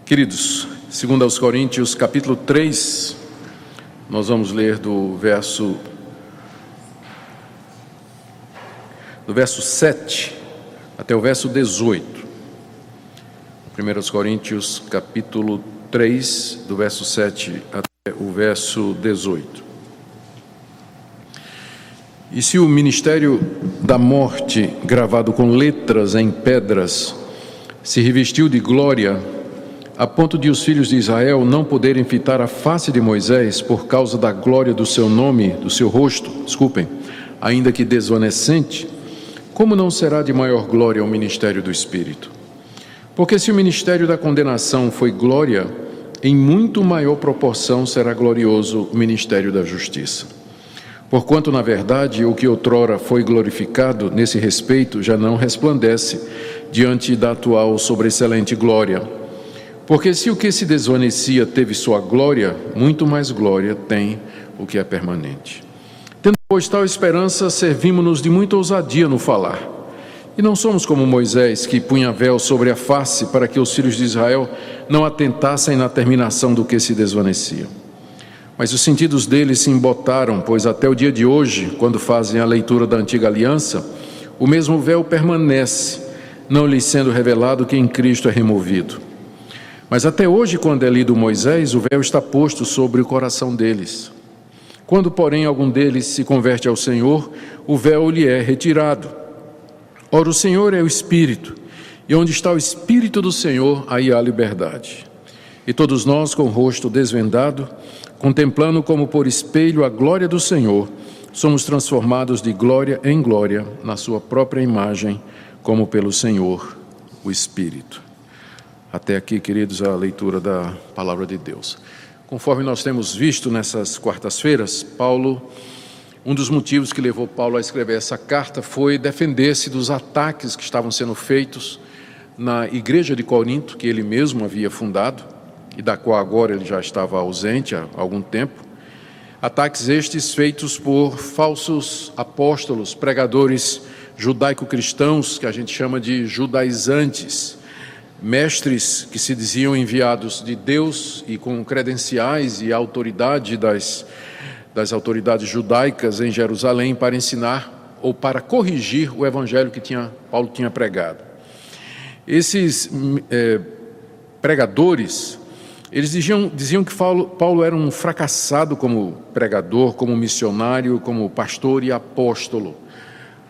Queridos, segundo aos Coríntios, capítulo 3, nós vamos ler do verso 7 até o verso 18. 1 Coríntios, capítulo 3, do verso 7 até o verso 18. E se o ministério da morte, gravado com letras em pedras, se revestiu de glória, a ponto de os filhos de Israel não poderem fitar a face de Moisés por causa da glória do seu nome, do seu rosto, ainda que desvanecente, como não será de maior glória o ministério do Espírito? Porque se o ministério da condenação foi glória, em muito maior proporção será glorioso o ministério da justiça. Porquanto, na verdade, o que outrora foi glorificado nesse respeito já não resplandece diante da atual sobreexcelente glória. Porque se o que se desvanecia teve sua glória, muito mais glória tem o que é permanente. Tendo, pois, tal esperança, servimos-nos de muita ousadia no falar. E não somos como Moisés, que punha véu sobre a face para que os filhos de Israel não atentassem na terminação do que se desvanecia. Mas os sentidos deles se embotaram, pois até o dia de hoje, quando fazem a leitura da antiga aliança, o mesmo véu permanece, não lhes sendo revelado que em Cristo é removido. Mas até hoje, quando é lido Moisés, o véu está posto sobre o coração deles. Quando, porém, algum deles se converte ao Senhor, o véu lhe é retirado. Ora, o Senhor é o Espírito, e onde está o Espírito do Senhor, aí há liberdade. E todos nós, com o rosto desvendado, contemplando como por espelho a glória do Senhor, somos transformados de glória em glória, na sua própria imagem, como pelo Senhor, o Espírito. Até aqui, queridos, a leitura da Palavra de Deus. Conforme nós temos visto nessas quartas-feiras, um dos motivos que levou Paulo a escrever essa carta foi defender-se dos ataques que estavam sendo feitos na igreja de Corinto, que ele mesmo havia fundado, e da qual agora ele já estava ausente há algum tempo. Ataques estes feitos por falsos apóstolos, pregadores judaico-cristãos, que a gente chama de judaizantes, mestres que se diziam enviados de Deus e com credenciais e autoridade das autoridades judaicas em Jerusalém para ensinar ou para corrigir o evangelho que Paulo tinha pregado. Esses pregadores, eles diziam que Paulo era um fracassado como pregador, como missionário, como pastor e apóstolo.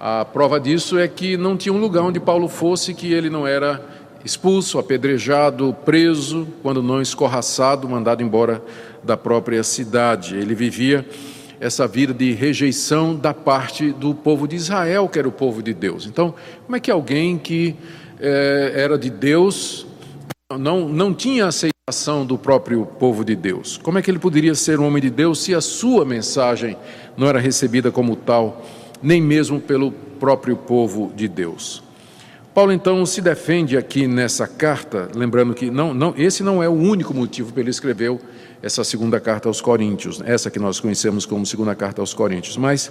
A prova disso é que não tinha um lugar onde Paulo fosse que ele não era expulso, apedrejado, preso, quando não escorraçado, mandado embora da própria cidade. Ele vivia essa vida de rejeição da parte do povo de Israel, que era o povo de Deus. Então, como é que alguém que era de Deus não tinha aceitação do próprio povo de Deus? Como é que ele poderia ser um homem de Deus se a sua mensagem não era recebida como tal, nem mesmo pelo próprio povo de Deus? Paulo, então, se defende aqui nessa carta, lembrando que esse não é o único motivo pelo ele escreveu essa segunda carta aos Coríntios, essa que nós conhecemos como segunda carta aos Coríntios, mas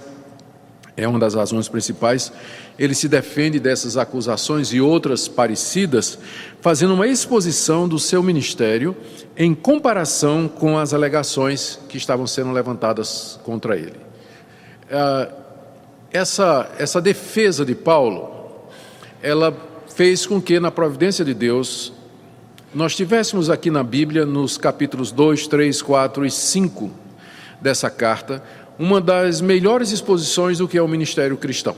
é uma das razões principais. Ele se defende dessas acusações e outras parecidas, fazendo uma exposição do seu ministério em comparação com as alegações que estavam sendo levantadas contra ele. Essa defesa de Paulo, ela fez com que, na providência de Deus, nós tivéssemos aqui na Bíblia, nos capítulos 2, 3, 4 e 5 dessa carta, uma das melhores exposições do que é o ministério cristão.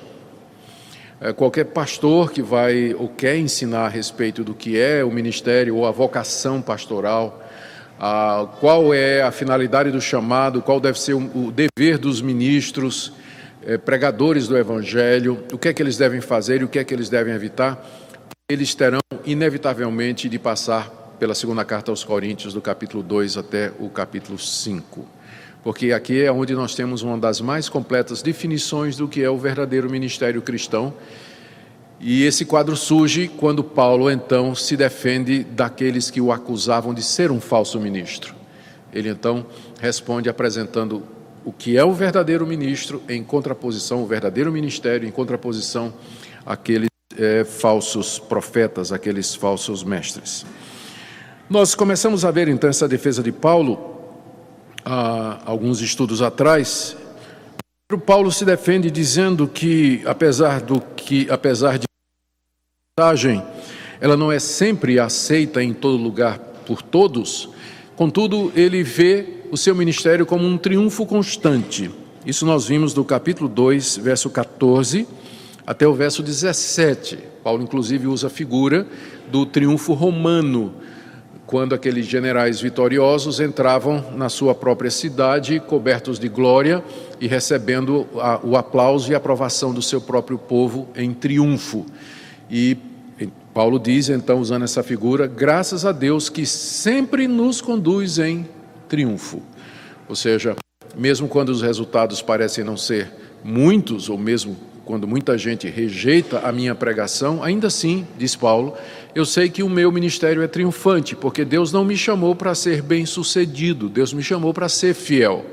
Qualquer pastor que vai ou quer ensinar a respeito do que é o ministério ou a vocação pastoral, qual é a finalidade do chamado, qual deve ser o dever dos ministros, pregadores do Evangelho, o que é que eles devem fazer e o que é que eles devem evitar, eles terão inevitavelmente de passar pela segunda carta aos Coríntios, do capítulo 2 até o capítulo 5. Porque aqui é onde nós temos uma das mais completas definições do que é o verdadeiro ministério cristão. E esse quadro surge quando Paulo, então, se defende daqueles que o acusavam de ser um falso ministro. Ele, então, responde apresentando o que é o verdadeiro ministro em contraposição, o verdadeiro ministério em contraposição àqueles falsos profetas, aqueles falsos mestres. Nós começamos a ver então essa defesa de Paulo há alguns estudos atrás. O Paulo se defende dizendo que apesar de a mensagem ela não é sempre aceita em todo lugar por todos, contudo ele vê o seu ministério como um triunfo constante. Isso nós vimos do capítulo 2, verso 14 até o verso 17. Paulo inclusive usa a figura do triunfo romano, quando aqueles generais vitoriosos entravam na sua própria cidade, cobertos de glória e recebendo o aplauso e a aprovação do seu próprio povo em triunfo. E Paulo diz, então, usando essa figura, graças a Deus que sempre nos conduz em triunfo. Ou seja, mesmo quando os resultados parecem não ser muitos, ou mesmo quando muita gente rejeita a minha pregação, ainda assim, diz Paulo, eu sei que o meu ministério é triunfante, porque Deus não me chamou para ser bem-sucedido, Deus me chamou para ser fiel.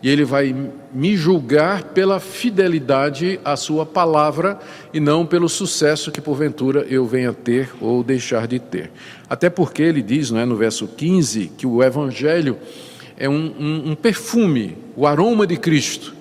E Ele vai me julgar pela fidelidade à sua palavra e não pelo sucesso que porventura eu venha ter ou deixar de ter. Até porque Ele diz, não é, no verso 15, que o Evangelho é um perfume, o aroma de Cristo,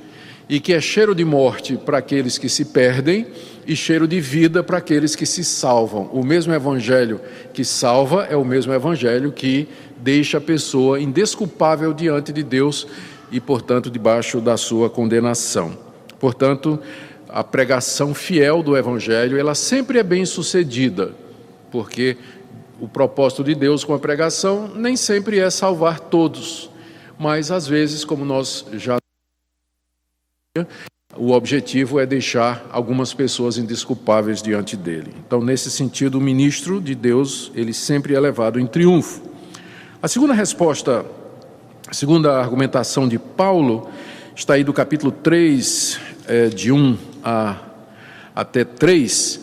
e que é cheiro de morte para aqueles que se perdem e cheiro de vida para aqueles que se salvam. O mesmo evangelho que salva é o mesmo evangelho que deixa a pessoa indesculpável diante de Deus e, portanto, debaixo da sua condenação. Portanto, a pregação fiel do evangelho, ela sempre é bem sucedida, porque o propósito de Deus com a pregação nem sempre é salvar todos, mas às vezes, como nós já o objetivo é deixar algumas pessoas indesculpáveis diante dele. Então, nesse sentido, o ministro de Deus, ele sempre é levado em triunfo. A segunda resposta, a segunda argumentação de Paulo, está aí do capítulo 3, de 1 até 3,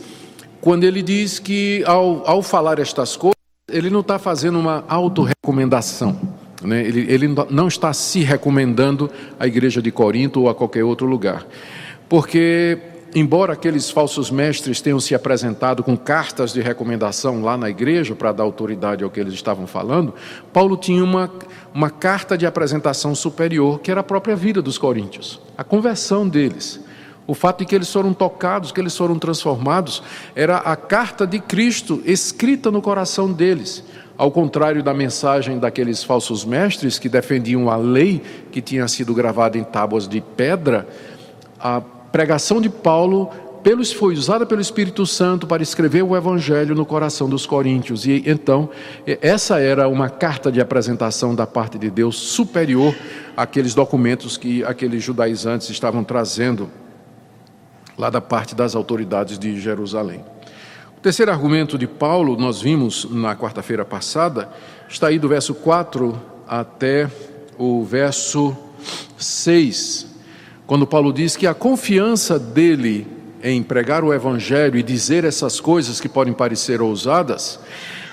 quando ele diz que ao falar estas coisas, ele não está fazendo uma autorrecomendação. Ele não está se recomendando à igreja de Corinto ou a qualquer outro lugar, porque embora aqueles falsos mestres tenham se apresentado com cartas de recomendação lá na igreja para dar autoridade ao que eles estavam falando, Paulo tinha uma carta de apresentação superior, que era a própria vida dos coríntios, a conversão deles. O fato de que eles foram tocados, que eles foram transformados, era a carta de Cristo escrita no coração deles. Ao contrário da mensagem daqueles falsos mestres que defendiam a lei que tinha sido gravada em tábuas de pedra, a pregação de Paulo foi usada pelo Espírito Santo para escrever o Evangelho no coração dos coríntios. E então, essa era uma carta de apresentação da parte de Deus superior àqueles documentos que aqueles judaizantes estavam trazendo lá da parte das autoridades de Jerusalém. O terceiro argumento de Paulo, nós vimos na quarta-feira passada, está aí do verso 4 até o verso 6, quando Paulo diz que a confiança dele em pregar o Evangelho e dizer essas coisas que podem parecer ousadas,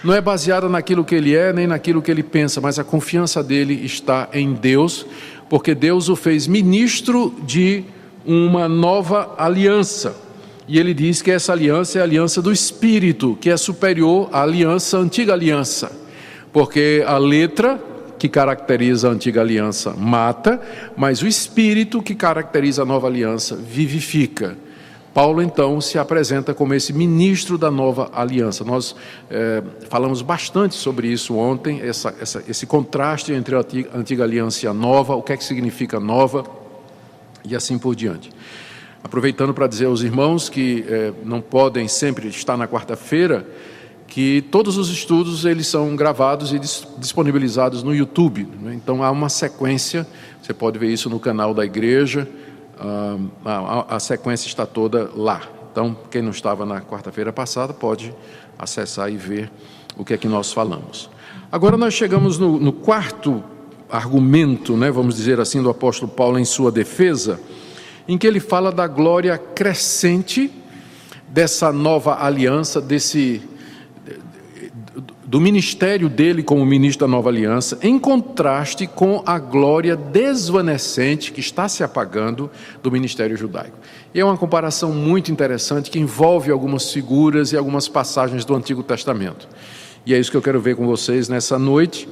não é baseada naquilo que ele é, nem naquilo que ele pensa, mas a confiança dele está em Deus, porque Deus o fez ministro de uma nova aliança. E ele diz que essa aliança é a aliança do Espírito, que é superior à aliança, à antiga aliança. Porque a letra que caracteriza a antiga aliança mata, mas o Espírito que caracteriza a nova aliança vivifica. Paulo, então, se apresenta como esse ministro da nova aliança. Nós falamos bastante sobre isso ontem, esse contraste entre a antiga aliança e a nova, o que é que significa nova, e assim por diante. Aproveitando para dizer aos irmãos que não podem sempre estar na quarta-feira, que todos os estudos eles são gravados e disponibilizados no YouTube, né? Então há uma sequência, você pode ver isso no canal da igreja, a sequência está toda lá. Então quem não estava na quarta-feira passada pode acessar e ver o que é que nós falamos. Agora nós chegamos no quarto argumento, né, vamos dizer assim, do apóstolo Paulo em sua defesa, em que ele fala da glória crescente dessa nova aliança, do ministério dele como ministro da nova aliança, em contraste com a glória desvanecente que está se apagando do ministério judaico. E é uma comparação muito interessante que envolve algumas figuras e algumas passagens do Antigo Testamento. E é isso que eu quero ver com vocês nessa noite,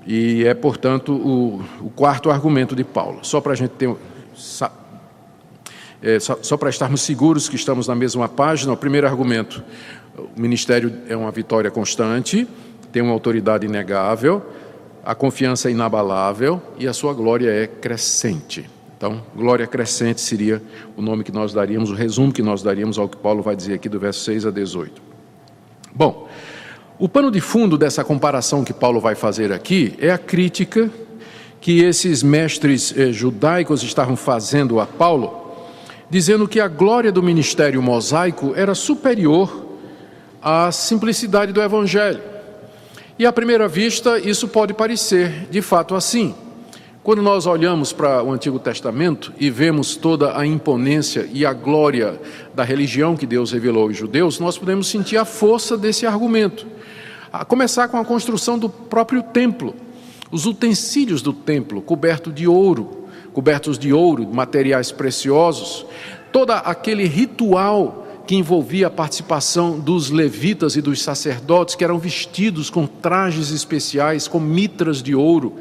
e é, portanto, o quarto argumento de Paulo. Só para a gente ter... só para estarmos seguros que estamos na mesma página, o primeiro argumento: o ministério é uma vitória constante, tem uma autoridade inegável, a confiança é inabalável e a sua glória é crescente. Então, glória crescente seria o nome que nós daríamos, o resumo que nós daríamos ao que Paulo vai dizer aqui do verso 6 a 18. Bom, o pano de fundo dessa comparação que Paulo vai fazer aqui é a crítica que esses mestres judaicos estavam fazendo a Paulo, dizendo que a glória do ministério mosaico era superior à simplicidade do evangelho. E à primeira vista isso pode parecer de fato assim. Quando nós olhamos para o Antigo Testamento e vemos toda a imponência e a glória da religião que Deus revelou aos judeus, nós podemos sentir a força desse argumento. A começar com a construção do próprio templo, os utensílios do templo cobertos de ouro, materiais preciosos, todo aquele ritual que envolvia a participação dos levitas e dos sacerdotes, que eram vestidos com trajes especiais, com mitras de ouro,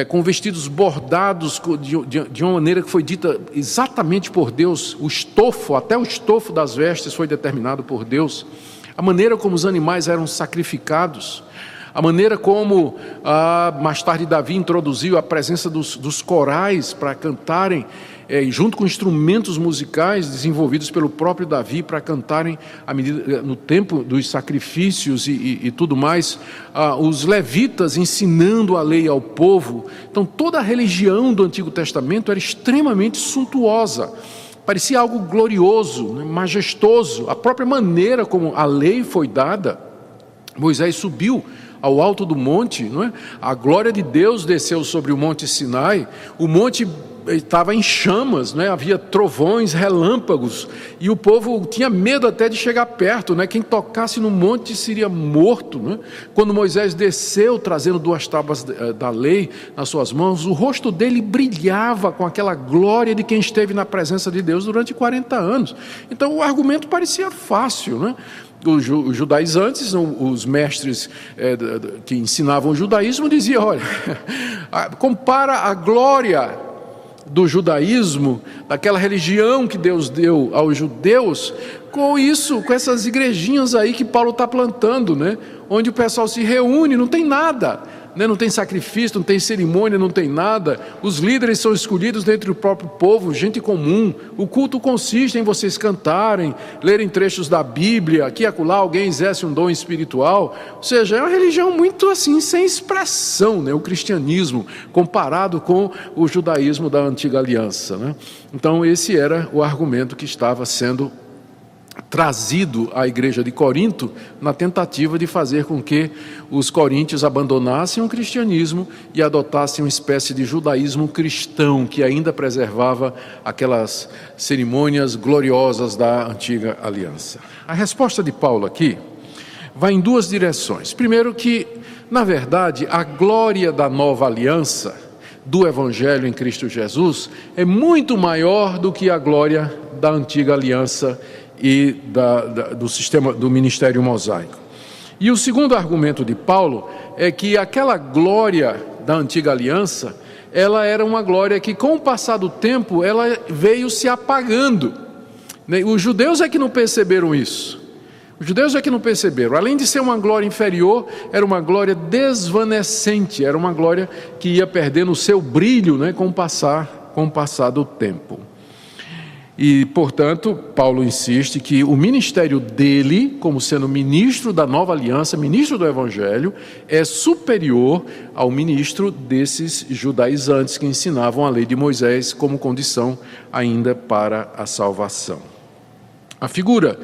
com vestidos bordados de uma maneira que foi dita exatamente por Deus. O estofo, até o estofo das vestes foi determinado por Deus. A maneira como os animais eram sacrificados, a maneira como mais tarde Davi introduziu a presença dos corais para cantarem, junto com instrumentos musicais desenvolvidos pelo próprio Davi para cantarem no tempo dos sacrifícios e tudo mais, os levitas ensinando a lei ao povo. Então toda a religião do Antigo Testamento era extremamente suntuosa, parecia algo glorioso, majestoso. A própria maneira como a lei foi dada, Moisés subiu ao alto do monte, não é? A glória de Deus desceu sobre o monte Sinai, o monte estava em chamas, né? Havia trovões, relâmpagos, e o povo tinha medo até de chegar perto, né? Quem tocasse no monte seria morto, né? Quando Moisés desceu trazendo 2 tábuas da lei nas suas mãos, o rosto dele brilhava com aquela glória de quem esteve na presença de Deus durante 40 anos. Então o argumento parecia fácil, né? Os judaizantes, os mestres que ensinavam o judaísmo, diziam: olha, compara a glória do judaísmo, daquela religião que Deus deu aos judeus, com isso, com essas igrejinhas aí que Paulo está plantando, né? Onde o pessoal se reúne, não tem nada, né? Não tem sacrifício, não tem cerimônia, não tem nada. Os líderes são escolhidos dentro do próprio povo, gente comum. O culto consiste em vocês cantarem, lerem trechos da Bíblia, aqui e acolá alguém exerce um dom espiritual. Ou seja, é uma religião muito assim, sem expressão, né? O cristianismo, comparado com o judaísmo da antiga aliança, né? Então esse era o argumento que estava sendo trazido à igreja de Corinto, na tentativa de fazer com que os coríntios abandonassem o cristianismo e adotassem uma espécie de judaísmo cristão, que ainda preservava aquelas cerimônias gloriosas da antiga aliança. A resposta de Paulo aqui vai em 2 direções. Primeiro que, na verdade, a glória da nova aliança, do Evangelho em Cristo Jesus, é muito maior do que a glória da antiga aliança e do sistema do ministério mosaico. E o segundo argumento de Paulo é que aquela glória da antiga aliança, ela era uma glória que, com o passar do tempo, ela veio se apagando. Os judeus é que não perceberam isso. Os judeus é que não perceberam. Além de ser uma glória inferior, era uma glória desvanecente, era uma glória que ia perdendo o seu brilho, né, com o passar do tempo. E, portanto, Paulo insiste que o ministério dele, como sendo ministro da nova aliança, ministro do Evangelho, é superior ao ministro desses judaizantes que ensinavam a lei de Moisés como condição ainda para a salvação. A figura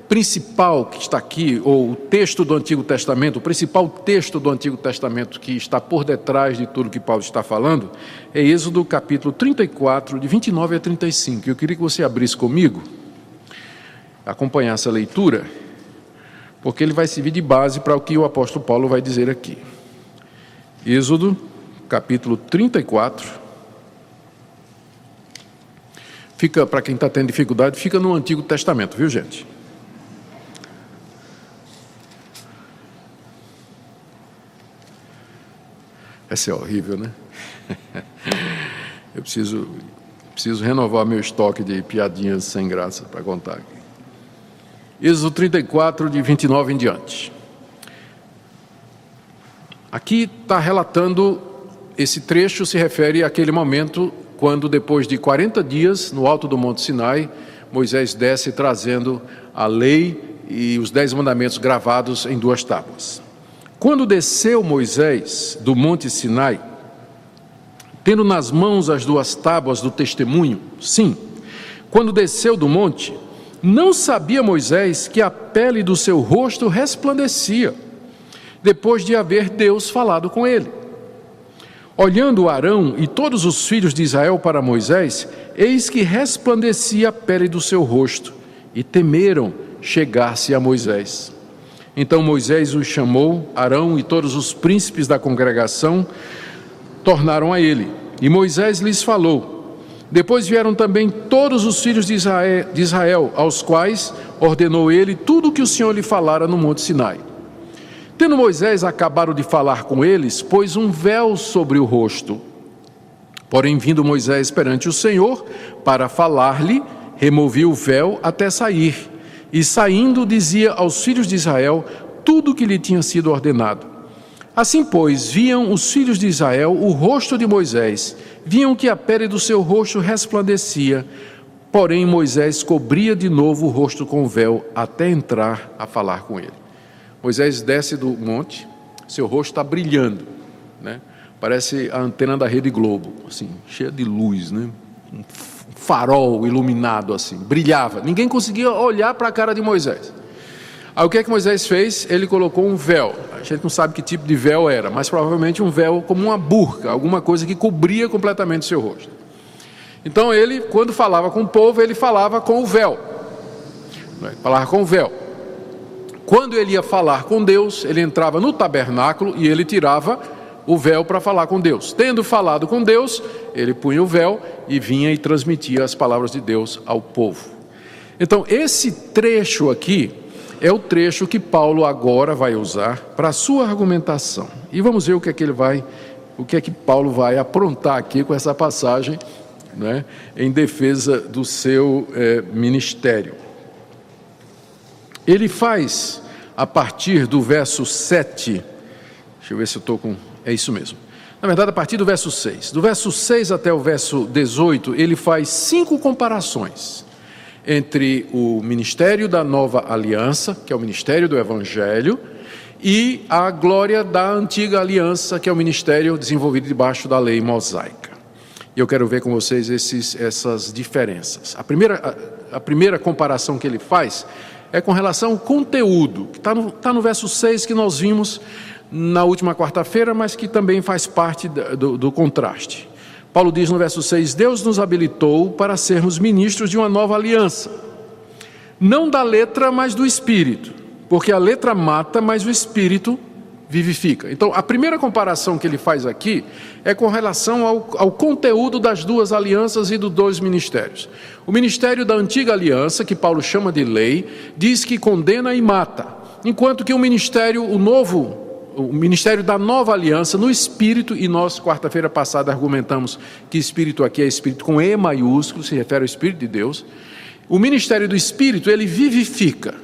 principal que está aqui, ou o texto do Antigo Testamento, o principal texto do Antigo Testamento que está por detrás de tudo que Paulo está falando, é Êxodo capítulo 34, de 29 a 35. Eu queria que você abrisse comigo, acompanhasse a leitura, porque ele vai servir de base para o que o apóstolo Paulo vai dizer aqui. Êxodo capítulo 34. Fica, para quem está tendo dificuldade, fica no Antigo Testamento, viu, gente? Vai ser horrível, né? Eu preciso renovar meu estoque de piadinhas sem graça para contar aqui. Êxodo 34, de 29 em diante. Aqui está relatando, esse trecho se refere àquele momento quando, depois de 40 dias, no alto do Monte Sinai, Moisés desce trazendo a lei e os 10 mandamentos gravados em 2 tábuas. Quando desceu Moisés do Monte Sinai, tendo nas mãos as 2 tábuas do testemunho, sim, quando desceu do monte, não sabia Moisés que a pele do seu rosto resplandecia, depois de haver Deus falado com ele. Olhando Arão e todos os filhos de Israel para Moisés, eis que resplandecia a pele do seu rosto, e temeram chegar-se a Moisés. Então Moisés os chamou, Arão e todos os príncipes da congregação tornaram a ele, e Moisés lhes falou. Depois vieram também todos os filhos de Israel, aos quais ordenou ele tudo o que o Senhor lhe falara no Monte Sinai. Tendo Moisés acabado de falar com eles, pôs um véu sobre o rosto. Porém, vindo Moisés perante o Senhor, para falar-lhe, removia o véu até sair, e saindo dizia aos filhos de Israel tudo o que lhe tinha sido ordenado. Assim, pois, viam os filhos de Israel o rosto de Moisés, viam que a pele do seu rosto resplandecia, porém Moisés cobria de novo o rosto com o véu, até entrar a falar com ele. Moisés desce do monte, seu rosto está brilhando, né? Parece a antena da Rede Globo, assim, cheia de luz, né? Um farol iluminado assim, brilhava. Ninguém conseguia olhar para a cara de Moisés. Aí o que é que Moisés fez? Ele colocou um véu. A gente não sabe que tipo de véu era, mas provavelmente um véu como uma burca, alguma coisa que cobria completamente o seu rosto. Então ele, quando falava com o povo, ele falava com o véu. Ele falava com o véu. Quando ele ia falar com Deus, ele entrava no tabernáculo e ele tirava o véu para falar com Deus. Tendo falado com Deus, ele punha o véu e vinha e transmitia as palavras de Deus ao povo. Então, esse trecho aqui é o trecho que Paulo agora vai usar para a sua argumentação. E vamos ver o que é que Paulo vai aprontar aqui com essa passagem, né, em defesa do seu ministério. Ele faz, a partir do verso 7, deixa eu ver se eu estou com... É isso mesmo. Na verdade, a partir do verso 6. Do verso 6 até o verso 18, ele faz 5 comparações entre o ministério da nova aliança, que é o ministério do Evangelho, e a glória da antiga aliança, que é o ministério desenvolvido debaixo da lei mosaica. E eu quero ver com vocês essas diferenças. A primeira comparação que ele faz é com relação ao conteúdo, que está no verso 6 que nós vimos na última quarta-feira, mas que também faz parte do contraste. Paulo diz no verso 6, Deus nos habilitou para sermos ministros de uma nova aliança, não da letra, mas do Espírito, porque a letra mata, mas o Espírito vivifica. Então, a primeira comparação que ele faz aqui é com relação ao conteúdo das 2 alianças e dos 2 ministérios. O ministério da antiga aliança, que Paulo chama de lei, diz que condena e mata, enquanto que o ministério da nova aliança, no Espírito, e nós, quarta-feira passada, argumentamos que Espírito aqui é Espírito com E maiúsculo, se refere ao Espírito de Deus. O ministério do Espírito, ele vivifica.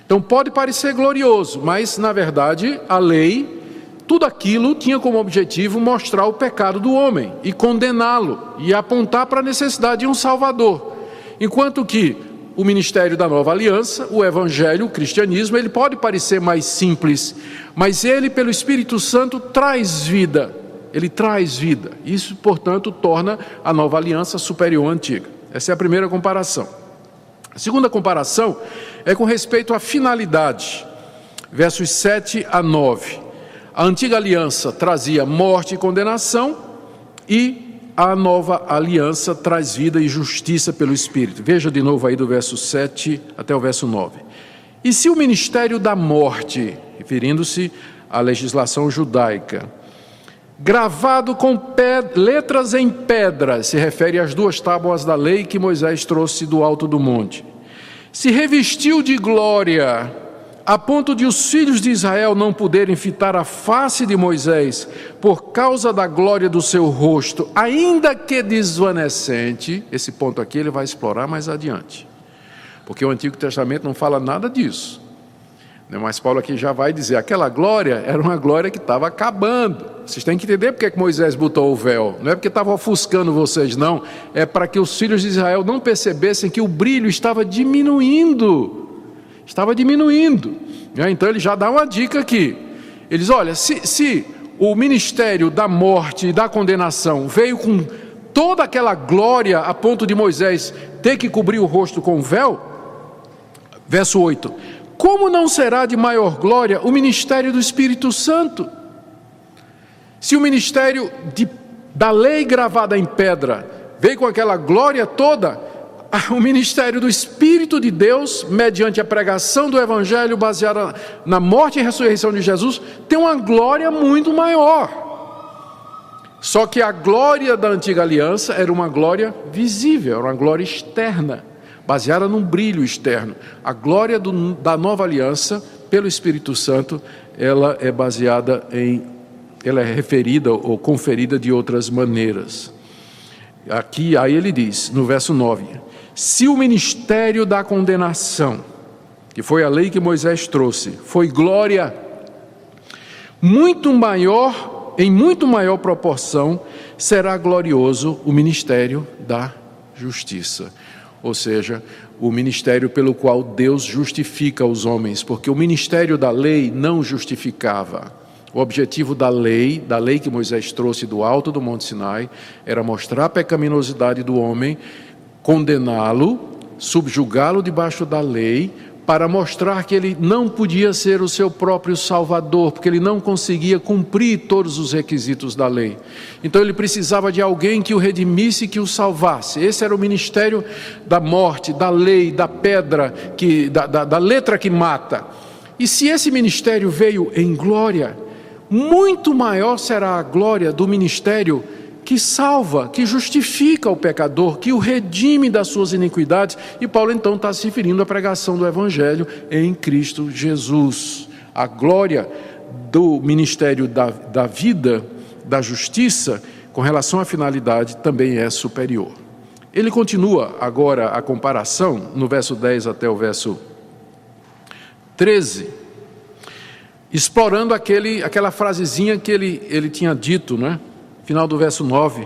Então pode parecer glorioso, mas na verdade a lei, tudo aquilo tinha como objetivo mostrar o pecado do homem e condená-lo e apontar para a necessidade de um Salvador. Enquanto que o ministério da nova aliança, o evangelho, o cristianismo, ele pode parecer mais simples, mas ele, pelo Espírito Santo, traz vida. Ele traz vida. Isso, portanto, torna a nova aliança superior à antiga. Essa é a primeira comparação. A segunda comparação é com respeito à finalidade. Versos 7 a 9. A antiga aliança trazia morte e condenação, e a nova aliança traz vida e justiça pelo Espírito. Veja de novo aí do verso 7 até o verso 9. E se o ministério da morte, referindo-se à legislação judaica, gravado com letras em pedra, se refere às 2 tábuas da lei que Moisés trouxe do alto do monte, se revestiu de glória, a ponto de os filhos de Israel não poderem fitar a face de Moisés por causa da glória do seu rosto, ainda que desvanecente. Esse ponto aqui ele vai explorar mais adiante, porque o Antigo Testamento não fala nada disso. Mas Paulo aqui já vai dizer, aquela glória era uma glória que estava acabando. Vocês têm que entender porque que Moisés botou o véu. Não é porque estava ofuscando vocês, não. É para que os filhos de Israel não percebessem que o brilho estava diminuindo. Estava diminuindo. Então ele já dá uma dica aqui. Ele diz, olha, se o ministério da morte e da condenação veio com toda aquela glória a ponto de Moisés ter que cobrir o rosto com o véu, verso 8, como não será de maior glória o ministério do Espírito Santo? Se o ministério da lei gravada em pedra veio com aquela glória toda, o ministério do Espírito de Deus, mediante a pregação do Evangelho baseada na morte e ressurreição de Jesus, tem uma glória muito maior. Só que a glória da antiga aliança era uma glória visível, era uma glória externa, baseada num brilho externo. A glória da nova aliança, pelo Espírito Santo, ela é referida ou conferida de outras maneiras. Aqui, aí ele diz, no verso 9, se o ministério da condenação, que foi a lei que Moisés trouxe, foi glória muito maior, em muito maior proporção, será glorioso o ministério da justiça. Ou seja, o ministério pelo qual Deus justifica os homens, porque o ministério da lei não justificava. O objetivo da lei que Moisés trouxe do alto do Monte Sinai, era mostrar a pecaminosidade do homem, condená-lo, subjugá-lo debaixo da lei, para mostrar que ele não podia ser o seu próprio salvador, porque ele não conseguia cumprir todos os requisitos da lei. Então ele precisava de alguém que o redimisse e que o salvasse. Esse era o ministério da morte, da lei, da pedra, da letra que mata. E se esse ministério veio em glória, muito maior será a glória do ministério que salva, que justifica o pecador, que o redime das suas iniquidades. E Paulo então está se referindo à pregação do Evangelho em Cristo Jesus. A glória do ministério da vida, da justiça, com relação à finalidade, também é superior. Ele continua agora a comparação, no verso 10 até o verso 13, explorando aquela frasezinha que ele tinha dito, né? Final do verso 9,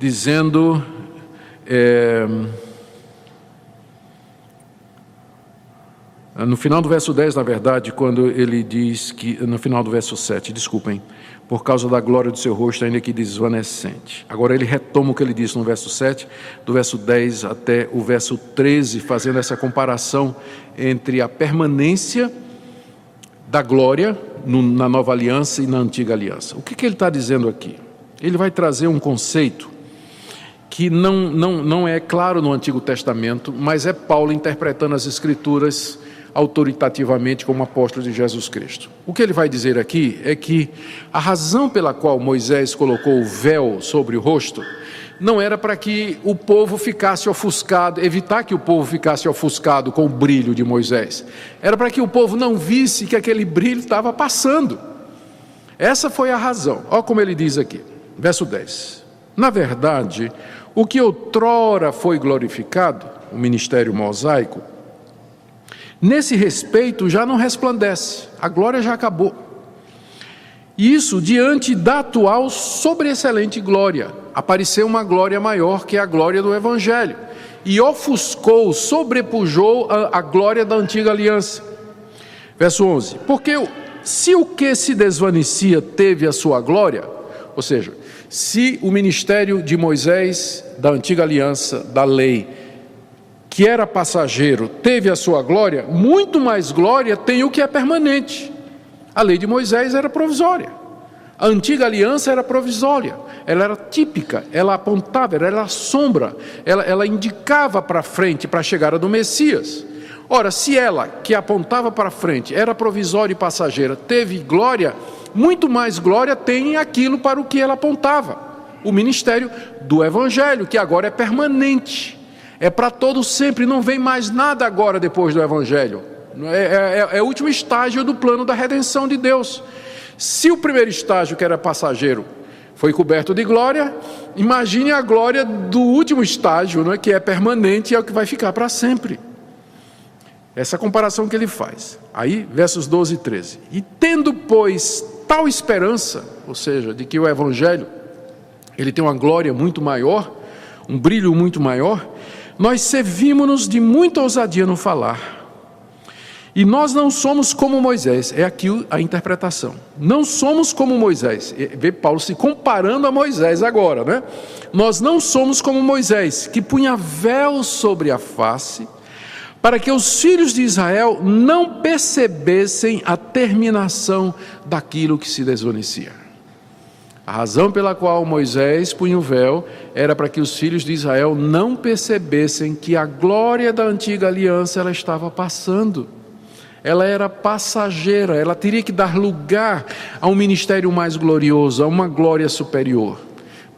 dizendo, no final do verso 10, na verdade, quando ele diz que, no final do verso 7, desculpem, por causa da glória do seu rosto, ainda que desvanecente. Agora ele retoma o que ele disse no verso 7, do verso 10 até o verso 13, fazendo essa comparação entre a permanência da glória na nova aliança e na antiga aliança. O que ele está dizendo aqui? Ele vai trazer um conceito que não é claro no Antigo Testamento, mas é Paulo interpretando as Escrituras autoritativamente como apóstolo de Jesus Cristo. O que ele vai dizer aqui é que a razão pela qual Moisés colocou o véu sobre o rosto não era para que o povo ficasse ofuscado, evitar que o povo ficasse ofuscado com o brilho de Moisés. Era para que o povo não visse que aquele brilho estava passando. Essa foi a razão. Olha como ele diz aqui. Verso 10, na verdade, o que outrora foi glorificado, o ministério mosaico, nesse respeito já não resplandece, a glória já acabou. Isso diante da atual sobreexcelente glória, apareceu uma glória maior que a glória do Evangelho, e ofuscou, sobrepujou a glória da antiga aliança. Verso 11, porque se o que se desvanecia teve a sua glória, ou seja, se o ministério de Moisés, da antiga aliança, da lei, que era passageiro, teve a sua glória, muito mais glória tem o que é permanente. A lei de Moisés era provisória, a antiga aliança era provisória, ela era típica, ela apontava, ela era a sombra, ela indicava para frente, para a chegada do Messias. Ora, se ela, que apontava para frente, era provisória e passageira, teve glória, muito mais glória tem aquilo para o que ela apontava, o ministério do Evangelho, que agora é permanente, é para todo sempre, não vem mais nada agora depois do Evangelho. É o último estágio do plano da redenção de Deus. Se o primeiro estágio, que era passageiro, foi coberto de glória, imagine a glória do último estágio, não é? Que é permanente e é o que vai ficar para sempre. Essa comparação que ele faz. Aí, versos 12 e 13. E tendo, pois, tal esperança, ou seja, de que o Evangelho, ele tem uma glória muito maior, um brilho muito maior, nós servimos-nos de muita ousadia no falar. E nós não somos como Moisés, é aqui a interpretação. Não somos como Moisés, vê Paulo se comparando a Moisés agora, né? Nós não somos como Moisés, que punha véu sobre a face, para que os filhos de Israel não percebessem a terminação daquilo que se desvanecia. A razão pela qual Moisés punha o véu era para que os filhos de Israel não percebessem que a glória da antiga aliança ela estava passando. Ela era passageira, ela teria que dar lugar a um ministério mais glorioso, a uma glória superior.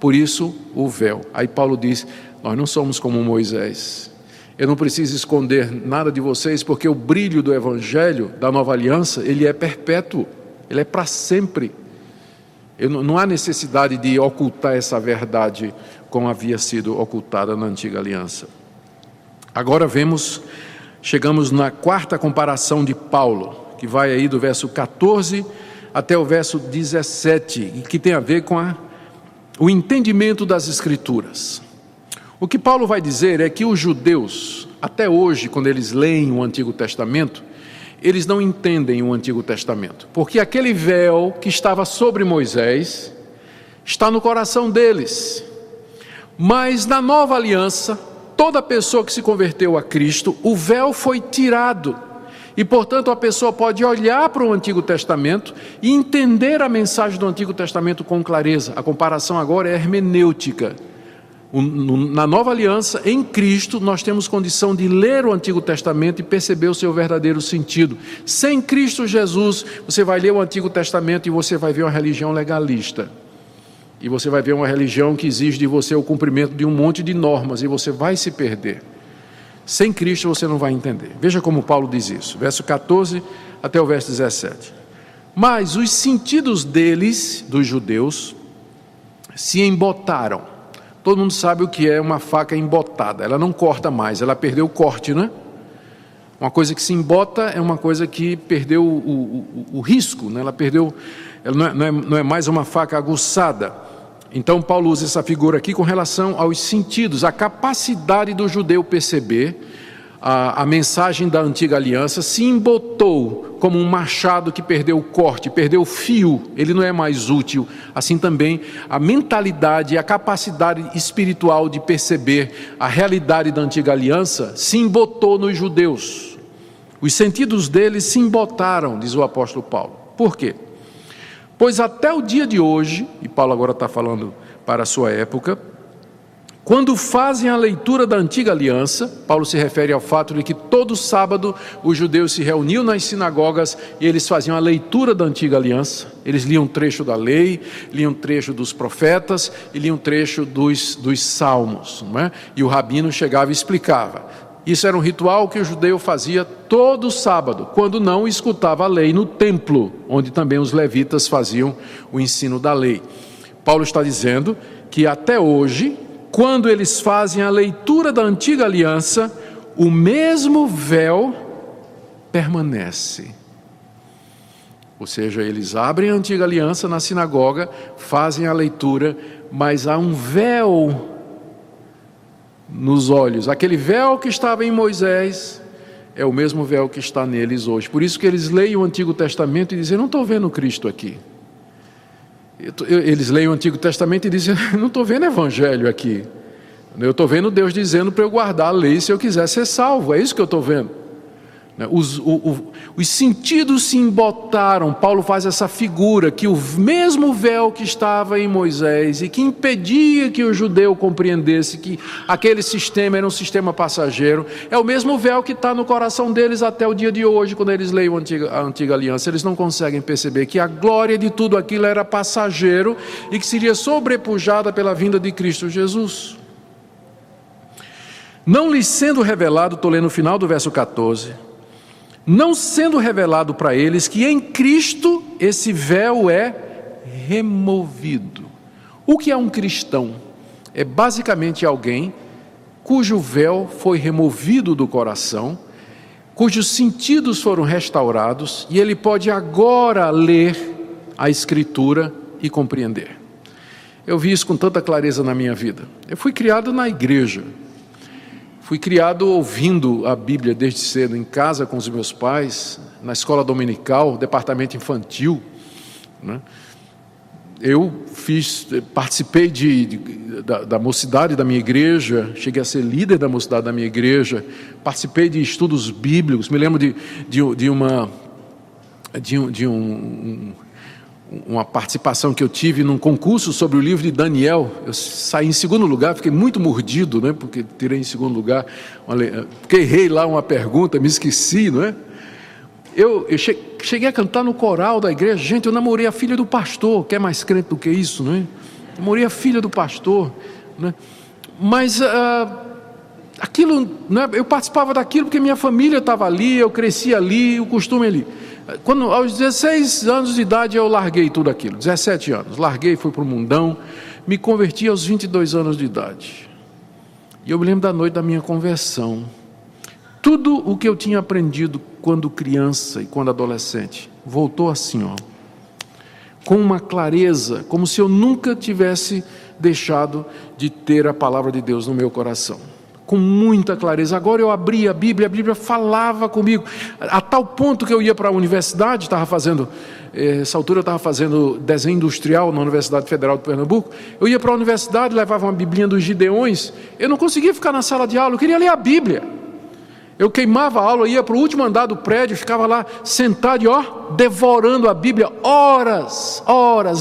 Por isso, o véu. Aí Paulo diz, nós não somos como Moisés. Eu não preciso esconder nada de vocês, porque o brilho do Evangelho, da nova aliança, ele é perpétuo, ele é para sempre. Não há necessidade de ocultar essa verdade como havia sido ocultada na antiga aliança. Agora chegamos na quarta comparação de Paulo, que vai aí do verso 14 até o verso 17, e que tem a ver com o entendimento das Escrituras. O que Paulo vai dizer é que os judeus, até hoje, quando eles leem o Antigo Testamento, eles não entendem o Antigo Testamento, porque aquele véu que estava sobre Moisés está no coração deles. Mas na nova aliança, toda pessoa que se converteu a Cristo, o véu foi tirado. E, portanto, a pessoa pode olhar para o Antigo Testamento e entender a mensagem do Antigo Testamento com clareza. A comparação agora é hermenêutica. Na nova aliança, em Cristo, nós temos condição de ler o Antigo Testamento e perceber o seu verdadeiro sentido. Sem Cristo Jesus, você vai ler o Antigo Testamento e você vai ver uma religião legalista. E você vai ver uma religião que exige de você o cumprimento de um monte de normas e você vai se perder. Sem Cristo você não vai entender. Veja como Paulo diz isso, verso 14 até o verso 17. Mas os sentidos deles, dos judeus, se embotaram. Todo mundo sabe o que é uma faca embotada, ela não corta mais, ela perdeu o corte, né? Uma coisa que se embota é uma coisa que perdeu o risco, né? Ela não é mais uma faca aguçada. Então Paulo usa essa figura aqui com relação aos sentidos, a capacidade do judeu perceber a mensagem da antiga aliança se embotou como um machado que perdeu o corte, perdeu o fio, ele não é mais útil. Assim também a mentalidade e a capacidade espiritual de perceber a realidade da antiga aliança se embotou nos judeus. Os sentidos deles se embotaram, diz o apóstolo Paulo. Por quê? Pois até o dia de hoje, e Paulo agora está falando para a sua época, quando fazem a leitura da antiga aliança, Paulo se refere ao fato de que todo sábado os judeus se reuniam nas sinagogas e eles faziam a leitura da antiga aliança. Eles liam um trecho da lei, liam um trecho dos profetas e liam um trecho dos salmos, não é? E o rabino chegava e explicava. Isso era um ritual que o judeu fazia todo sábado, quando não escutava a lei no templo, onde também os levitas faziam o ensino da lei. Paulo está dizendo que até hoje, quando eles fazem a leitura da antiga aliança, o mesmo véu permanece. Ou seja, eles abrem a antiga aliança na sinagoga, fazem a leitura, mas há um véu nos olhos. Aquele véu que estava em Moisés é o mesmo véu que está neles hoje. Por isso que eles leem o Antigo Testamento e dizem, não estou vendo Cristo aqui. Eles leem o Antigo Testamento e dizem, não estou vendo Evangelho aqui. Eu estou vendo Deus dizendo para eu guardar a lei se eu quiser ser salvo. É isso que eu estou vendo. Os sentidos se embotaram. Paulo faz essa figura que o mesmo véu que estava em Moisés e que impedia que o judeu compreendesse que aquele sistema era um sistema passageiro, é o mesmo véu que está no coração deles até o dia de hoje, quando eles leem a antiga aliança. Eles não conseguem perceber que a glória de tudo aquilo era passageiro e que seria sobrepujada pela vinda de Cristo Jesus. Não lhes sendo revelado, estou lendo o final do verso 14, não sendo revelado para eles que em Cristo esse véu é removido. O que é um cristão? É basicamente alguém cujo véu foi removido do coração, cujos sentidos foram restaurados, e ele pode agora ler a Escritura e compreender. Eu vi isso com tanta clareza na minha vida. Eu fui criado na igreja, fui criado ouvindo a Bíblia desde cedo, em casa com os meus pais, na escola dominical, departamento infantil, né? Eu participei da mocidade da minha igreja, cheguei a ser líder da mocidade da minha igreja, participei de estudos bíblicos, me lembro de uma participação que eu tive num concurso sobre o livro de Daniel. Eu saí em segundo lugar, fiquei muito mordido, né, porque tirei em segundo lugar, porque errei lá uma pergunta, me esqueci, não é? Eu cheguei a cantar no coral da igreja. Gente, eu namorei a filha do pastor, que é mais crente do que isso, não é? Namorei a filha do pastor, né? Mas aquilo, né, eu participava daquilo porque minha família estava ali, eu cresci ali, o costume ali. Quando, aos 16 anos de idade eu larguei tudo aquilo, 17 anos, larguei, fui para o mundão, me converti aos 22 anos de idade. E eu me lembro da noite da minha conversão. Tudo o que eu tinha aprendido quando criança e quando adolescente voltou assim, ó, com uma clareza, como se eu nunca tivesse deixado de ter a palavra de Deus no meu coração, com muita clareza. Agora eu abri a Bíblia falava comigo, a tal ponto que eu ia para a universidade, essa altura eu estava fazendo desenho industrial na Universidade Federal de Pernambuco. Eu ia para a universidade, levava uma biblinha dos Gideões, eu não conseguia ficar na sala de aula, eu queria ler a Bíblia. Eu queimava a aula, ia para o último andar do prédio, ficava lá sentado e devorando a Bíblia, horas,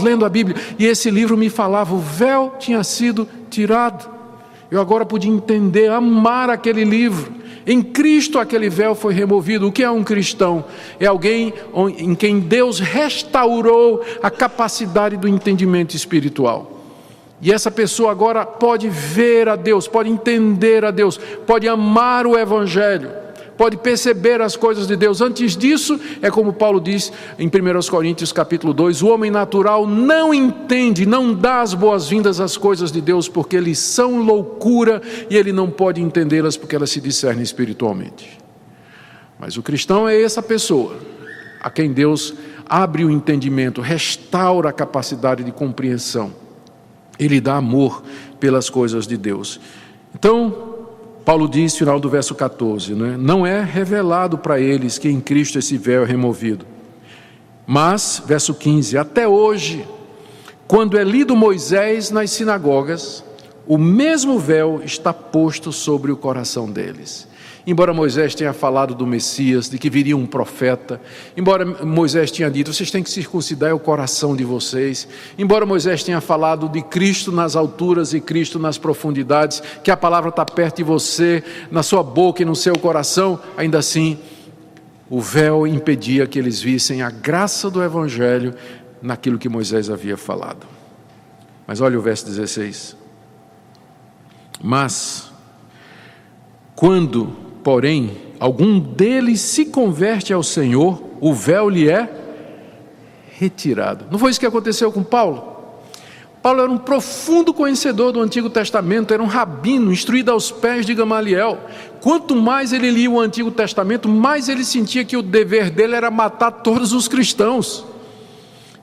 lendo a Bíblia. E esse livro me falava, o véu tinha sido tirado. Eu agora podia entender, amar aquele livro. Em Cristo aquele véu foi removido. O que é um cristão? É alguém em quem Deus restaurou a capacidade do entendimento espiritual. E essa pessoa agora pode ver a Deus, pode entender a Deus, pode amar o Evangelho, pode perceber as coisas de Deus. Antes disso, é como Paulo diz em 1 Coríntios capítulo 2, o homem natural não entende, não dá as boas-vindas às coisas de Deus, porque eles são loucura e ele não pode entendê-las porque elas se discernem espiritualmente. Mas o cristão é essa pessoa a quem Deus abre o entendimento, restaura a capacidade de compreensão. Ele dá amor pelas coisas de Deus. Então, Paulo diz, final do verso 14, né? Não é revelado para eles que em Cristo esse véu é removido. Mas, verso 15, até hoje, quando é lido Moisés nas sinagogas, o mesmo véu está posto sobre o coração deles. Embora Moisés tenha falado do Messias, de que viria um profeta, embora Moisés tenha dito, vocês têm que circuncidar o coração de vocês, embora Moisés tenha falado de Cristo nas alturas e Cristo nas profundidades, que a palavra está perto de você, na sua boca e no seu coração, ainda assim, o véu impedia que eles vissem a graça do Evangelho naquilo que Moisés havia falado. Mas olha o verso 16. Mas, quando, porém, algum deles se converte ao Senhor, o véu lhe é retirado. Não foi isso que aconteceu com Paulo? Paulo era um profundo conhecedor do Antigo Testamento, era um rabino, instruído aos pés de Gamaliel. Quanto mais ele lia o Antigo Testamento, mais ele sentia que o dever dele era matar todos os cristãos,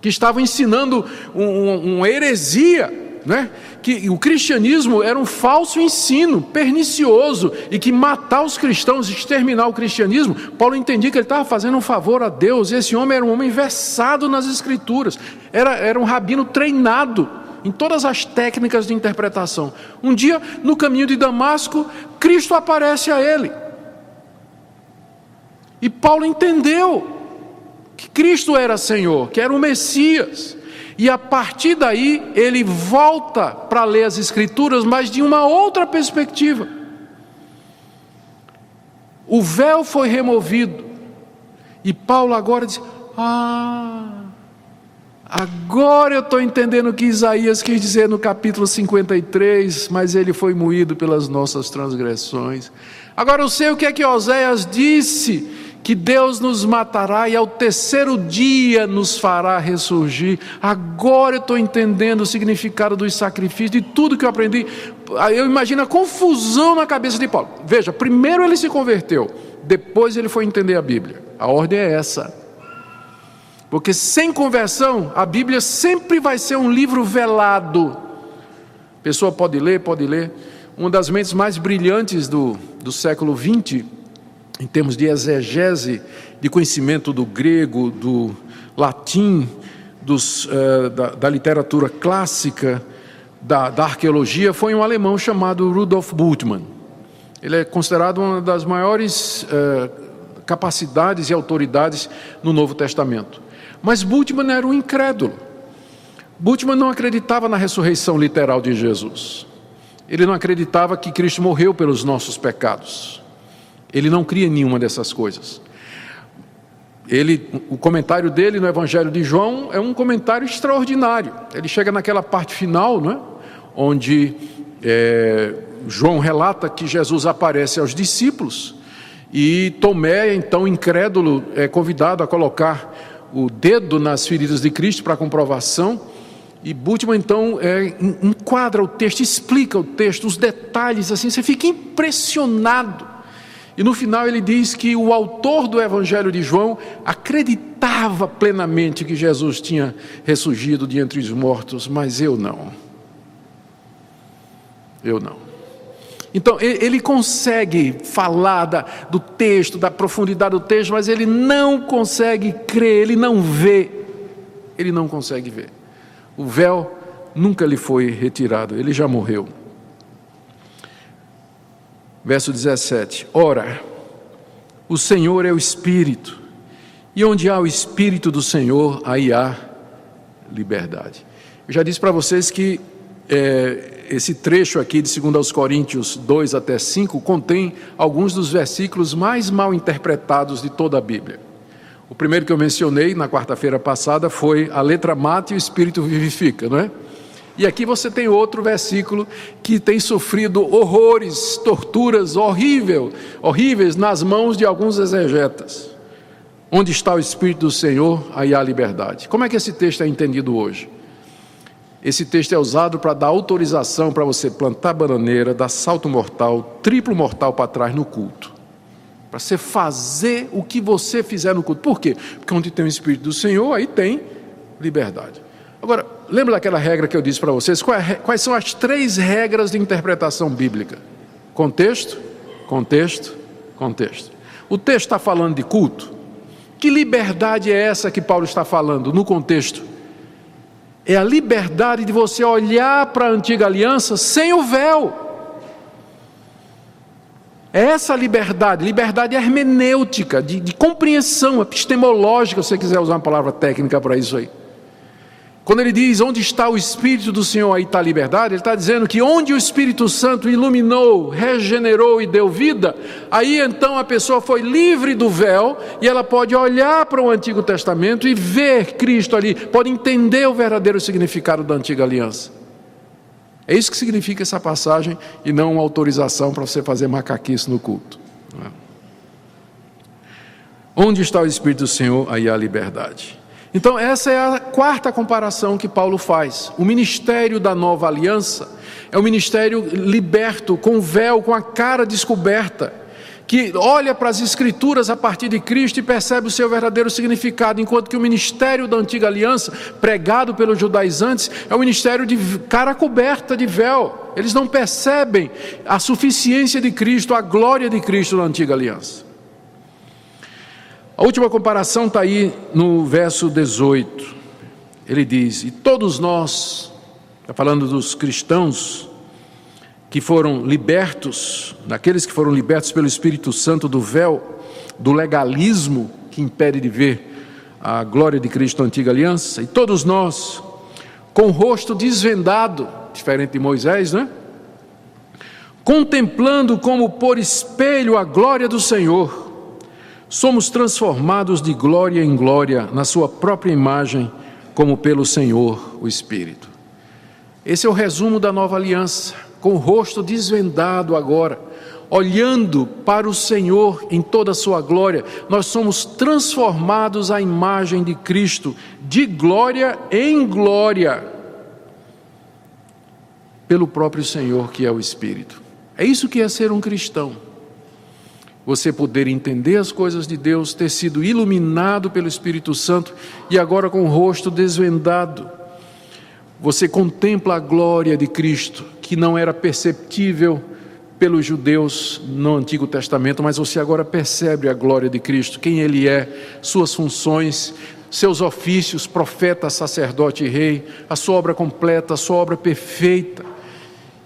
que estavam ensinando uma heresia, né? Que o cristianismo era um falso ensino, pernicioso, e que matar os cristãos, exterminar o cristianismo, Paulo entendia que ele estava fazendo um favor a Deus. E esse homem era um homem versado nas Escrituras, era um rabino treinado em todas as técnicas de interpretação. Um dia, no caminho de Damasco, Cristo aparece a ele, e Paulo entendeu que Cristo era Senhor, que era o Messias. E a partir daí, ele volta para ler as Escrituras, mas de uma outra perspectiva. O véu foi removido. E Paulo agora diz, agora eu estou entendendo o que Isaías quis dizer no capítulo 53, mas ele foi moído pelas nossas transgressões. Agora eu sei o que é que Oséias disse, que Deus nos matará e ao terceiro dia nos fará ressurgir. Agora eu estou entendendo o significado dos sacrifícios, de tudo que eu aprendi. Eu imagino a confusão na cabeça de Paulo. Veja, primeiro ele se converteu, depois ele foi entender a Bíblia. A ordem é essa. Porque sem conversão, a Bíblia sempre vai ser um livro velado. A pessoa pode ler. Uma das mentes mais brilhantes do século XX, em termos de exegese, de conhecimento do grego, do latim, da literatura clássica, da arqueologia, foi um alemão chamado Rudolf Bultmann. Ele é considerado uma das maiores capacidades e autoridades no Novo Testamento. Mas Bultmann era um incrédulo. Bultmann não acreditava na ressurreição literal de Jesus. Ele não acreditava que Cristo morreu pelos nossos pecados. Ele não cria em nenhuma dessas coisas. O comentário dele no Evangelho de João é um comentário extraordinário. Ele chega naquela parte final, não é? Onde João relata que Jesus aparece aos discípulos e Tomé, então incrédulo, é convidado a colocar o dedo nas feridas de Cristo para comprovação. E Bultmann então enquadra o texto, explica o texto, os detalhes, assim, você fica impressionado. E no final ele diz que o autor do Evangelho de João acreditava plenamente que Jesus tinha ressurgido de entre os mortos, mas eu não. Então ele consegue falar do texto, da profundidade do texto, mas ele não consegue crer, ele não consegue ver. O véu nunca lhe foi retirado, ele já morreu. Verso 17: Ora, o Senhor é o Espírito, e onde há o Espírito do Senhor, aí há liberdade. Eu já disse para vocês que esse trecho aqui de 2 Coríntios 2 até 5 contém alguns dos versículos mais mal interpretados de toda a Bíblia. O primeiro que eu mencionei na quarta-feira passada foi: a letra mata e o Espírito vivifica, não é? E aqui você tem outro versículo que tem sofrido horrores, torturas horríveis nas mãos de alguns exegetas. Onde está o Espírito do Senhor, aí há liberdade. Como é que esse texto é entendido hoje? Esse texto é usado para dar autorização para você plantar bananeira, dar salto mortal, triplo mortal para trás no culto. Para você fazer o que você fizer no culto. Por quê? Porque onde tem o Espírito do Senhor, aí tem liberdade. Agora, lembra daquela regra que eu disse para vocês? Quais são as 3 regras de interpretação bíblica? Contexto. O texto está falando de culto. Que liberdade é essa que Paulo está falando no contexto? É a liberdade de você olhar para a antiga aliança sem o véu. É essa liberdade hermenêutica, de compreensão epistemológica, se você quiser usar uma palavra técnica para isso aí. Quando ele diz: onde está o Espírito do Senhor, aí está a liberdade, ele está dizendo que onde o Espírito Santo iluminou, regenerou e deu vida, aí então a pessoa foi livre do véu e ela pode olhar para o Antigo Testamento e ver Cristo ali, pode entender o verdadeiro significado da antiga aliança. É isso que significa essa passagem, e não uma autorização para você fazer macaquice no culto. Onde está o Espírito do Senhor, aí há liberdade. Então essa é a quarta comparação que Paulo faz. O ministério da nova aliança é um ministério liberto, com véu, com a cara descoberta, que olha para as Escrituras a partir de Cristo e percebe o seu verdadeiro significado, enquanto que o ministério da antiga aliança, pregado pelos judaizantes, é um ministério de cara coberta de véu. Eles não percebem a suficiência de Cristo, a glória de Cristo na antiga aliança. A última comparação está aí no verso 18. Ele diz: e todos nós, está falando dos cristãos que foram libertos, daqueles que foram libertos pelo Espírito Santo do véu, do legalismo que impede de ver a glória de Cristo na antiga aliança, e todos nós, com o rosto desvendado, diferente de Moisés, né? Contemplando como por espelho a glória do Senhor, somos transformados de glória em glória na sua própria imagem, como pelo Senhor, o Espírito. Esse é o resumo da nova aliança, com o rosto desvendado agora, olhando para o Senhor em toda a sua glória, nós somos transformados à imagem de Cristo, de glória em glória, pelo próprio Senhor que é o Espírito. É isso que é ser um cristão. Você poder entender as coisas de Deus, ter sido iluminado pelo Espírito Santo e agora com o rosto desvendado, você contempla a glória de Cristo, que não era perceptível pelos judeus no Antigo Testamento, mas você agora percebe a glória de Cristo, quem Ele é, suas funções, seus ofícios, profeta, sacerdote e rei, a sua obra completa, a sua obra perfeita.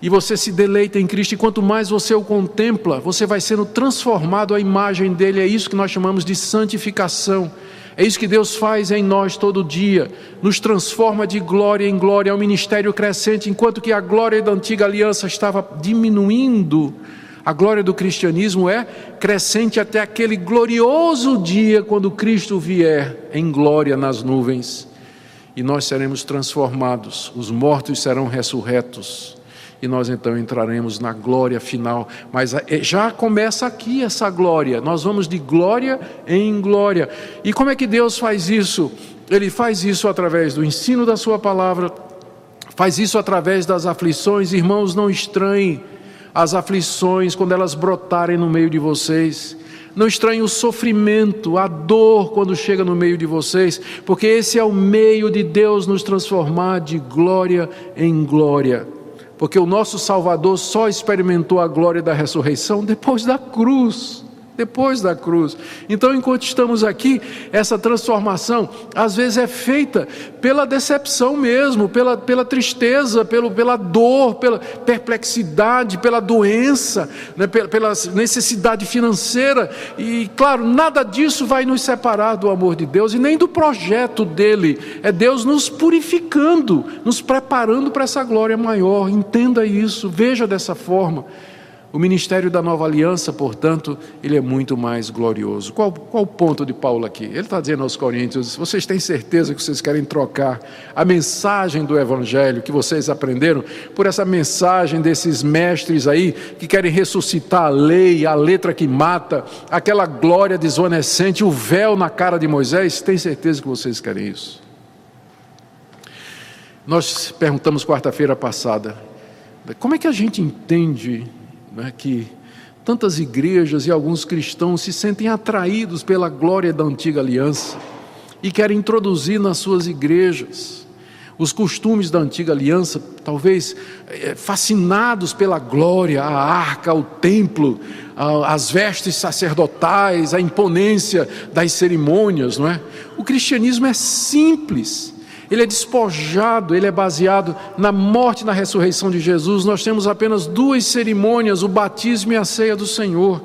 E você se deleita em Cristo, e quanto mais você o contempla, você vai sendo transformado à imagem dele. É isso que nós chamamos de santificação. É isso que Deus faz em nós todo dia, nos transforma de glória em glória. É um ministério crescente, enquanto que a glória da antiga aliança estava diminuindo, a glória do cristianismo é crescente até aquele glorioso dia quando Cristo vier em glória nas nuvens, e nós seremos transformados, os mortos serão ressurretos, e nós então entraremos na glória final. Mas já começa aqui essa glória, nós vamos de glória em glória. E como é que Deus faz isso? Ele faz isso através do ensino da sua palavra, faz isso através das aflições. Irmãos, não estranhem as aflições quando elas brotarem no meio de vocês. Não estranhem o sofrimento, a dor quando chega no meio de vocês, porque esse é o meio de Deus nos transformar de glória em glória. Porque o nosso Salvador só experimentou a glória da ressurreição depois da cruz. Depois da cruz. Então, enquanto estamos aqui, essa transformação às vezes é feita pela decepção mesmo, pela tristeza, pela dor, pela perplexidade, pela doença, né, pela necessidade financeira. E claro, nada disso vai nos separar do amor de Deus e nem do projeto dele. É Deus nos purificando, nos preparando para essa glória maior. Entenda isso, veja dessa forma. O ministério da nova aliança, portanto, ele é muito mais glorioso. Qual o ponto de Paulo aqui? Ele está dizendo aos coríntios: vocês têm certeza que vocês querem trocar a mensagem do evangelho que vocês aprenderam por essa mensagem desses mestres aí que querem ressuscitar a lei, a letra que mata, aquela glória desvanecente, o véu na cara de Moisés? Tem certeza que vocês querem isso? Nós perguntamos quarta-feira passada, como é que a gente entende que tantas igrejas e alguns cristãos se sentem atraídos pela glória da antiga aliança e querem introduzir nas suas igrejas os costumes da antiga aliança, talvez fascinados pela glória, a arca, o templo, as vestes sacerdotais, a imponência das cerimônias, não é? O cristianismo é simples. Ele é despojado, ele é baseado na morte e na ressurreição de Jesus. Nós temos apenas duas cerimônias, o batismo e a ceia do Senhor,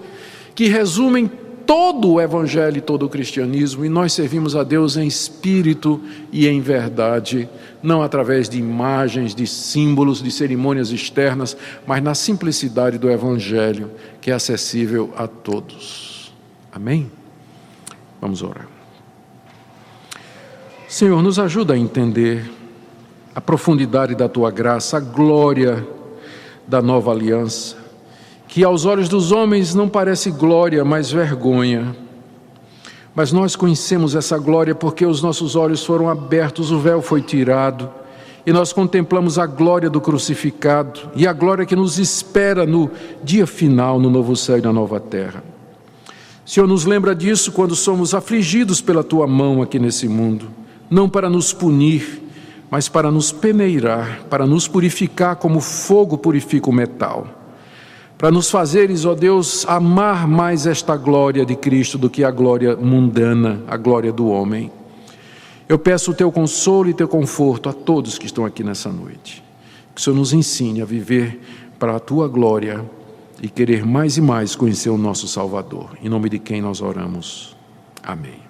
que resumem todo o evangelho e todo o cristianismo, e nós servimos a Deus em espírito e em verdade, não através de imagens, de símbolos, de cerimônias externas, mas na simplicidade do evangelho, que é acessível a todos. Amém? Vamos orar. Senhor, nos ajuda a entender a profundidade da Tua graça, a glória da nova aliança, que aos olhos dos homens não parece glória, mas vergonha. Mas nós conhecemos essa glória porque os nossos olhos foram abertos, o véu foi tirado, e nós contemplamos a glória do crucificado e a glória que nos espera no dia final, no novo céu e na nova terra. Senhor, nos lembra disso quando somos afligidos pela Tua mão aqui nesse mundo, não para nos punir, mas para nos peneirar, para nos purificar como fogo purifica o metal, para nos fazeres, ó Deus, amar mais esta glória de Cristo do que a glória mundana, a glória do homem. Eu peço o Teu consolo e Teu conforto a todos que estão aqui nessa noite, que o Senhor nos ensine a viver para a Tua glória e querer mais e mais conhecer o nosso Salvador, em nome de quem nós oramos. Amém.